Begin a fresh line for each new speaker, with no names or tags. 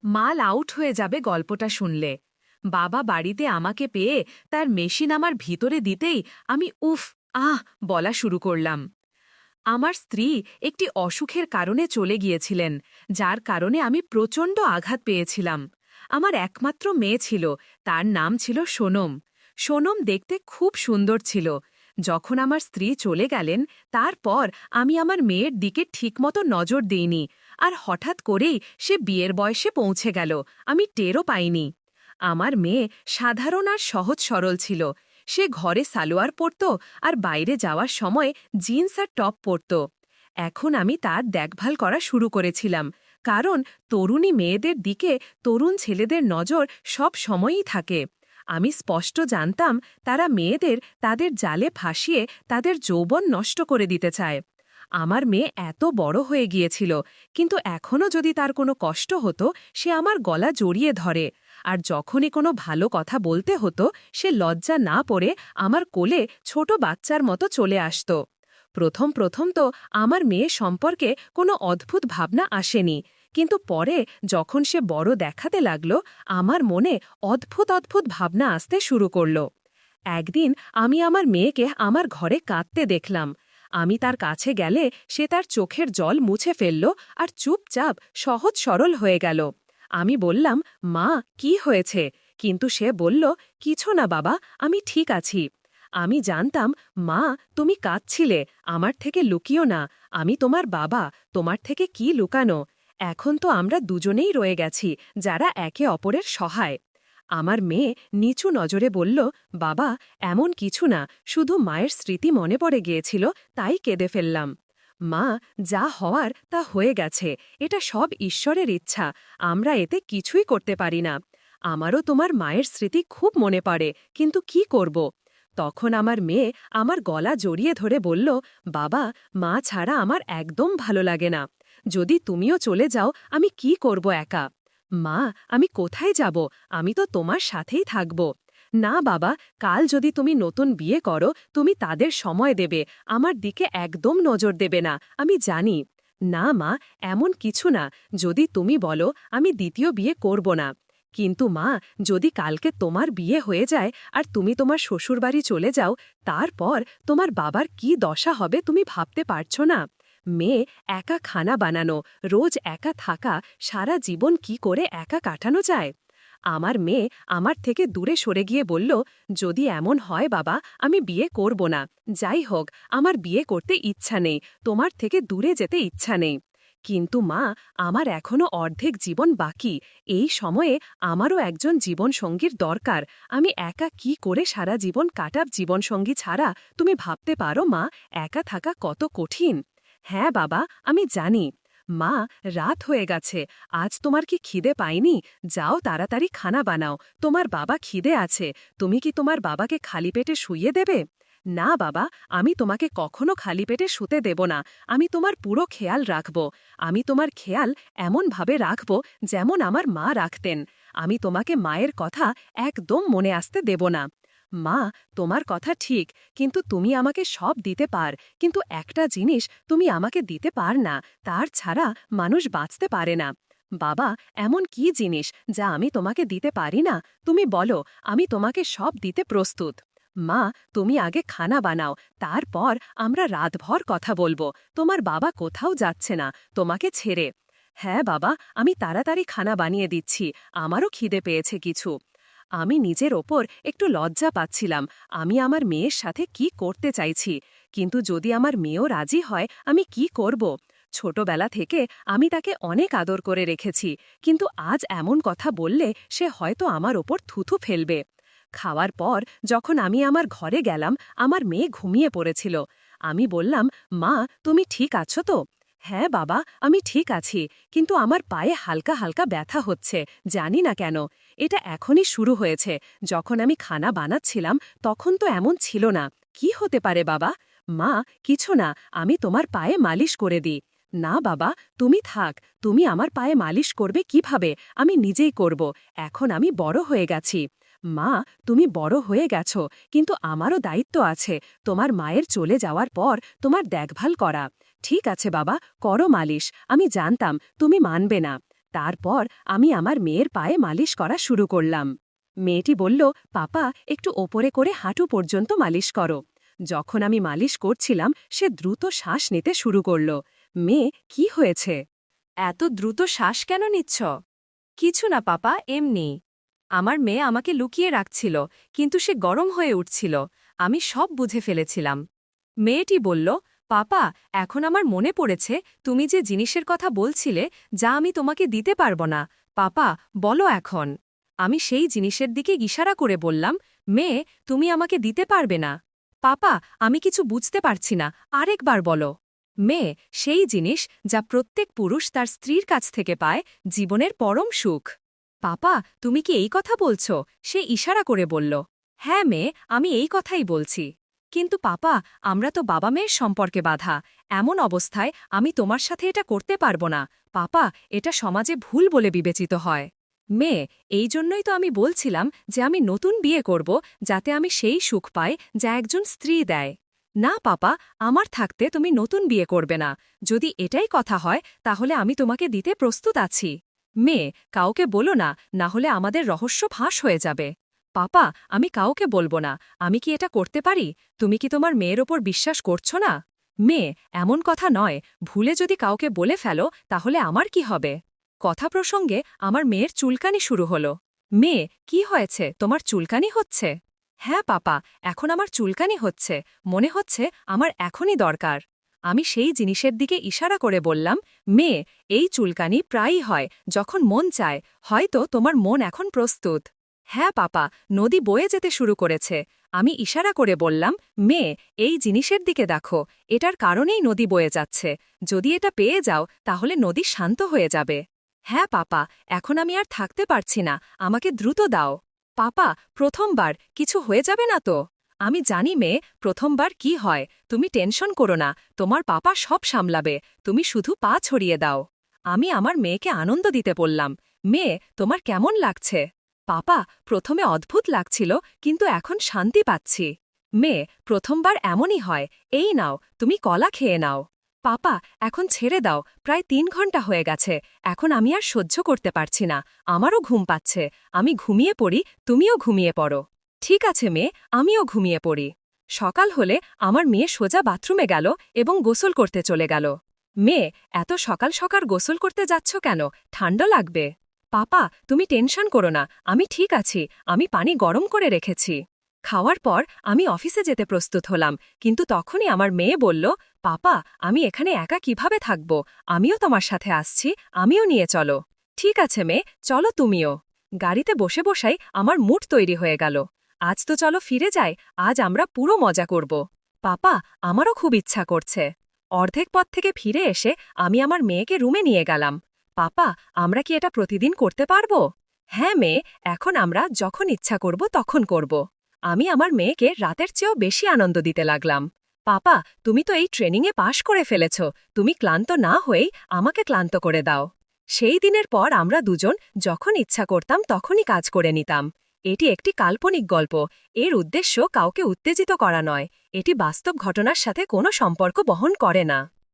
মাল আউট হয়ে যাবে গল্পটা শুনলে। বাবা বাড়িতে আমাকে পেয়ে তার মেশিন আমার ভিতরে দিতেই আমি উফ আহ বলা শুরু করলাম। আমার স্ত্রী একটি অসুখের কারণে চলে গিয়েছিলেন, যার কারণে আমি প্রচণ্ড আঘাত পেয়েছিলাম। আমার একমাত্র মেয়ে ছিল, তার নাম ছিল সোনম। সোনম দেখতে খুব সুন্দর ছিল। যখন আমার স্ত্রী চলে গেলেন, তারপর আমি আমার মেয়ের দিকে ঠিকমতো নজর দিইনি, আর হঠাৎ করেই সে বিয়ের বয়সে পৌঁছে গেল, আমি টেরও পাইনি। আমার মেয়ে সাধারণ আর সহজ সরল ছিল। সে ঘরে সালোয়ার পরত আর বাইরে যাওয়ার সময় জিন্স আর টপ পরত। এখন আমি তার দেখভাল করা শুরু করেছিলাম, কারণ তরুণী মেয়েদের দিকে তরুণ ছেলেদের নজর সব সময়ই থাকে। আমি স্পষ্ট জানতাম তারা মেয়েদের তাদের জালে ফাঁসিয়ে তাদের যৌবন নষ্ট করে দিতে চায়। আমার মেয়ে এত বড় হয়ে গিয়েছিল, কিন্তু এখনও যদি তার কোনো কষ্ট হতো সে আমার গলা জড়িয়ে ধরে, আর যখনই কোনো ভালো কথা বলতে হতো সে লজ্জা না পড়ে আমার কোলে ছোট বাচ্চার মতো চলে আসত। প্রথম প্রথম তো আমার মেয়ে সম্পর্কে কোনো অদ্ভুত ভাবনা আসেনি, কিন্তু পরে যখন সে বড় দেখাতে লাগল, আমার মনে অদ্ভুত অদ্ভুত ভাবনা আসতে শুরু করল। একদিন আমি আমার মেয়েকে আমার ঘরে কাঁদতে দেখলাম। আমি তার কাছে গেলে সে তার চোখের জল মুছে ফেলল আর চুপচাপ সহজ সরল হয়ে গেল। আমি বললাম, মা, কি হয়েছে? কিন্তু সে বলল, কিছু না বাবা, আমি ঠিক আছি। আমি জানতাম, মা, তুমি কাঁদছিলে, আমার থেকে লুকিও না, আমি তোমার বাবা, তোমার থেকে কি লুকানো। এখন তো আমরা দুজনেই রয়ে গেছি, যারা একে অপরের সহায়। আমার মেয়ে নিচু নজরে বলল, বাবা, এমন কিছু না, শুধু মায়ের স্মৃতি মনে পড়ে গিয়েছিল, তাই কেঁদে ফেললাম। মা, যা হওয়ার তা হয়ে গেছে, এটা সব ঈশ্বরের ইচ্ছা, আমরা এতে কিছুই করতে পারি না। আমারও তোমার মায়ের স্মৃতি খুব মনে পড়ে, কিন্তু কি করব? তখন আমার মেয়ে আমার গলা জড়িয়ে ধরে বলল, বাবা, মা ছাড়া আমার একদম ভালো লাগে না। যদি তুমিও চলে যাও আমি কি করব একা? মা, আমি কোথায় যাব? আমি তো তোমার সাথেই থাকব। না বাবা, কাল যদি তুমি নতুন বিয়ে করো তুমি তাদের সময় দেবে, আমার দিকে একদম নজর দেবে না, আমি জানি। না মা, এমন কিছু না, যদি তুমি বলো আমি দ্বিতীয় বিয়ে করব না। কিন্তু মা, যদি কালকে তোমার বিয়ে হয়ে যায় আর তুমি তোমার শ্বশুরবাড়ি চলে যাও, তারপর তোমার বাবার কি দশা হবে তুমি ভাবতে পারছো না? মেয়ে, একা খানা বানানো, রোজ একা থাকা, সারা জীবন কি করে একা কাটানো যায়? আমার মেয়ে আমার থেকে দূরে সরে গিয়ে বলল, যদি এমন হয় বাবা, আমি বিয়ে করব না। যাই হোক, আমার বিয়ে করতে ইচ্ছা নেই, তোমার থেকে দূরে যেতে ইচ্ছা নেই। কিন্তু মা, আমার এখনো অর্ধেক জীবন বাকি, এই সময়ে আমারও একজন জীবনসঙ্গীর দরকার। আমি একা কি করে সারা জীবন কাটাব জীবনসঙ্গী ছাড়া? তুমি ভাবতে পারো মা, একা থাকা কত কঠিন। হ্যাঁ বাবা, আমি জানি। মা, রাত হয়ে গেছে, আজ তোমার কি খিদে পায়নি? যাও তাড়াতাড়ি খানা বানাও, তোমার বাবা খিদে আছে, তুমি কি তোমার বাবাকে খালি পেটে শুইয়ে দেবে? না বাবা, আমি তোমাকে কখনো খালি পেটে শুতে দেব না, আমি তোমার পুরো খেয়াল রাখব। আমি তোমার খেয়াল এমনভাবে রাখব যেমন আমার মা রাখতেন। আমি তোমাকে মায়ের কথা একদম মনে আসতে দেব না। মা, তোমার কথা ঠিক, কিন্তু তুমি আমাকে সব দিতে পার, কিন্তু একটা জিনিস তুমি আমাকে দিতে পার না, তার ছাড়া মানুষ বাঁচতে পারে না। বাবা, এমন কি জিনিস যা আমি তোমাকে দিতে পারি না? তুমি বলো, আমি তোমাকে সব দিতে প্রস্তুত। মা, তুমি আগে খানা বানাও, তারপর আমরা রাতভর কথা বলবো। তোমার বাবা কোথাও যাচ্ছে না তোমাকে ছেড়ে। হ্যাঁ বাবা, আমি তাড়াতাড়ি খানা বানিয়ে দিচ্ছি, আমারও খিদে পেয়েছে কিছু। আমি নিজের ওপর একটু লজ্জা পাচ্ছিলাম, আমি আমার মেয়ের সাথে কি করতে চাইছি, কিন্তু যদি আমার মেয়েও রাজি হয় আমি কি করব? ছোটবেলা থেকে আমি তাকে অনেক আদর করে রেখেছি, কিন্তু আজ এমন কথা বললে সে হয়তো আমার ওপর থুথু ফেলবে। খাওয়ার পর যখন আমি আমার ঘরে গেলাম, আমার মেয়ে ঘুমিয়ে পড়েছিল। আমি বললাম, মা, তুমি ঠিক আছো তো? হ্যাঁ বাবা, আমি ঠিক আছি, কিন্তু আমার পায়ে হালকা হালকা ব্যথা হচ্ছে, জানি না কেন। এটা এখনই শুরু হয়েছে, যখন আমি খানা বানাচ্ছিলাম তখন তো এমন ছিল না। কি হতে পারে বাবা? মা, কিছু না, আমি তোমার পায়ে মালিশ করে দিই। না বাবা, তুমি থাক, তুমি আমার পায়ে মালিশ করবে কিভাবে? আমি নিজেই করব, এখন আমি বড় হয়ে গেছি। মা, তুমি বড় হয়ে গেছো, কিন্তু আমারও দায়িত্ব আছে, তোমার মায়ের চলে যাওয়ার পর তোমার দেখভাল করা। ঠিক আছে বাবা, করো মালিশ, আমি জানতাম তুমি মানবে না।
তারপর আমি আমার মেয়ের পায়ে মালিশ করা শুরু করলাম। মেয়েটি বলল, পাপা একটু ওপরে করে হাঁটু পর্যন্ত মালিশ করো। যখন আমি মালিশ করছিলাম সে দ্রুত শ্বাস নিতে শুরু করল। মেয়ে, কি হয়েছে?
এত দ্রুত শ্বাস কেন নিচ্ছ? কিছু না পাপা, এমনি। আমার মেয়ে আমাকে লুকিয়ে রাখছিল, কিন্তু সে গরম হয়ে উঠছিল। আমি সব বুঝে ফেলেছিলাম। মেয়েটি বলল, পাপা এখন আমার মনে পড়েছে তুমি যে জিনিসের কথা বলছিলে যা আমি তোমাকে দিতে পারব না। পাপা বলো এখন। আমি সেই জিনিসের দিকে ইশারা করে বললাম, মেয়ে তুমি আমাকে দিতে পারবে না। পাপা আমি কিছু বুঝতে পারছি না, আরেকবার বলো। মেয়ে সেই জিনিস যা প্রত্যেক পুরুষ তার স্ত্রীর কাছ থেকে পায়, জীবনের পরম সুখ। পাপা তুমি কি এই কথা বলছ? সে ইশারা করে বলল, হ্যাঁ মেয়ে আমি এই কথাই বলছি। কিন্তু পাপা আমরা তো বাবা মেয়ের সম্পর্কে বাঁধা, এমন অবস্থায় আমি তোমার সাথে এটা করতে পারব না। পাপা এটা সমাজে ভুল বলে বিবেচিত হয়। মেয়ে এই জন্যই তো আমি বলছিলাম যে আমি নতুন বিয়ে করব, যাতে আমি সেই সুখ পাই যা একজন স্ত্রী দেয়। না পাপা, আমার থাকতে তুমি নতুন বিয়ে করবে না। যদি এটাই কথা হয় তাহলে আমি তোমাকে দিতে প্রস্তুত আছি। মেয়ে কাউকে বলো না, না হলে আমাদের রহস্য ফাঁস হয়ে যাবে। পাপা আমি কাউকে বলবো না। আমি কি এটা করতে পারি? তুমি কি তোমার মেয়ের ওপর বিশ্বাস করছো না? মেয়ে এমন কথা নয়, ভুলে যদি কাউকে বলে ফেলো তাহলে আমার কি হবে? কথা প্রসঙ্গে আমার মেয়ের চুলকানি শুরু হলো। মেয়ে কি হয়েছে, তোমার চুলকানি হচ্ছে? হ্যাঁ পাপা এখন আমার চুলকানি হচ্ছে, মনে হচ্ছে আমার এখনই দরকার। আমি সেই জিনিসের দিকে ইশারা করে বললাম, মেয়ে এই চুলকানি প্রায়ই হয় যখন মন চায়, হয়তো তোমার মন এখন প্রস্তুত। হ্যাঁ পাপা নদী বয়ে যেতে শুরু করেছে। আমি ইশারা করে বললাম, মেয়ে এই জিনিসের দিকে দেখো, এটার কারণেই নদী বয়ে যাচ্ছে। যদি এটা পেয়ে যাও তাহলে নদী শান্ত হয়ে যাবে। হ্যাঁ পাপা এখন আমি আর থাকতে পারছি না, আমাকে দ্রুত দাও। পাপা প্রথমবার কিছু হয়ে যাবে না তো? আমি জানি মেয়ে প্রথমবার কি হয়, তুমি টেনশন করো না, তোমার পাপা সব সামলাবে, তুমি শুধু পা ছড়িয়ে দাও। আমি আমার মেয়েকে আনন্দ দিতে বললাম, মেয়ে তোমার কেমন লাগছে? পাপা প্রথমে অদ্ভুত লাগছিল, কিন্তু এখন শান্তি পাচ্ছি। মেয়ে প্রথমবার এমনই হয়, এই নাও তুমি কলা খেয়ে নাও। পাপা এখন ছেড়ে দাও, প্রায় ৩ ঘন্টা হয়ে গেছে, এখন আমি আর সহ্য করতে পারছি না, আমারও ঘুম পাচ্ছে, আমি ঘুমিয়ে পড়ি, তুমিও ঘুমিয়ে পড়ো। ঠিক আছে মেয়ে, আমিও ঘুমিয়ে পড়ি। সকাল হলে আমার মেয়ে সোজা বাথরুমে গেল এবং গোসল করতে চলে গেল। মেয়ে এত সকাল সকাল গোসল করতে যাচ্ছ কেন? ঠান্ডা লাগবে। পাপা তুমি টেনশন করো না, আমি ঠিক আছি, আমি পানি গরম করে রেখেছি। খাওয়ার পর আমি অফিসে যেতে প্রস্তুত হলাম, কিন্তু তখনই আমার মেয়ে বলল, পাপা আমি এখানে একা কিভাবে থাকব? আমিও তোমার সাথে আসছি, আমিও নিয়ে চলো। ঠিক আছে মেয়ে, চলো তুমিও। গাড়িতে বসে বসাই আমার মুড তৈরি হয়ে গেল। আজ তো চলো ফিরে যাই, আজ আমরা পুরো মজা করব। পাপা আমারও খুব ইচ্ছা করছে। অর্ধেক পথ থেকে ফিরে এসে আমি আমার মেয়েকে রুমে নিয়ে গেলাম। পাপা আমরা কি এটা প্রতিদিন করতে পারব? হ্যাঁ মেয়ে, এখন আমরা যখন ইচ্ছা করব তখন করব। আমি আমার মেয়েকে রাতের চেয়েও বেশি আনন্দ দিতে লাগলাম। পাপা তুমি তো এই ট্রেনিংয়ে পাশ করে ফেলেছ, তুমি ক্লান্ত না হয়েই আমাকে ক্লান্ত করে দাও। সেই দিনের পর আমরা দুজন যখন ইচ্ছা করতাম তখনই কাজ করে নিতাম। এটি একটি কাল্পনিক গল্প, এর উদ্দেশ্য কাউকে উত্তেজিত করা নয়, এটি বাস্তব ঘটনার সাথে কোনো সম্পর্ক বহন করে না।